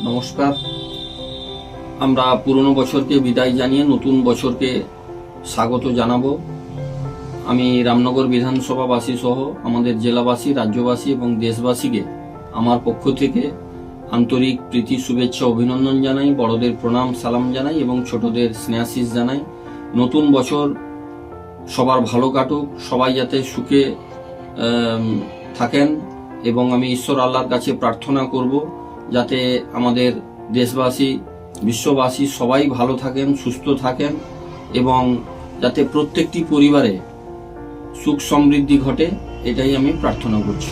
নমস্কার। আমরা পুরনো বছরকে বিদায় জানিয়ে নতুন বছরকে স্বাগত জানাবো। আমি রামনগর বিধানসভাবাসী সহ আমাদের জেলাবাসী, রাজ্যবাসী এবং দেশবাসীকে আমার পক্ষ থেকে আন্তরিক প্রীতি, শুভেচ্ছা, অভিনন্দন জানাই। বড়দের প্রণাম সালাম জানাই এবং ছোটদের স্নেহাশিস জানাই। নতুন বছর সবার ভালো কাটুক, সবাই যাতে সুখে থাকেন এবং আমি ঈশ্বর আল্লাহর কাছে প্রার্থনা করব যাতে আমাদের দেশবাসী, বিশ্ববাসী সবাই ভালো থাকেন, সুস্থ থাকেন এবং যাতে প্রত্যেকটি পরিবারে সুখ সমৃদ্ধি ঘটে, এটাই আমি প্রার্থনা করছি।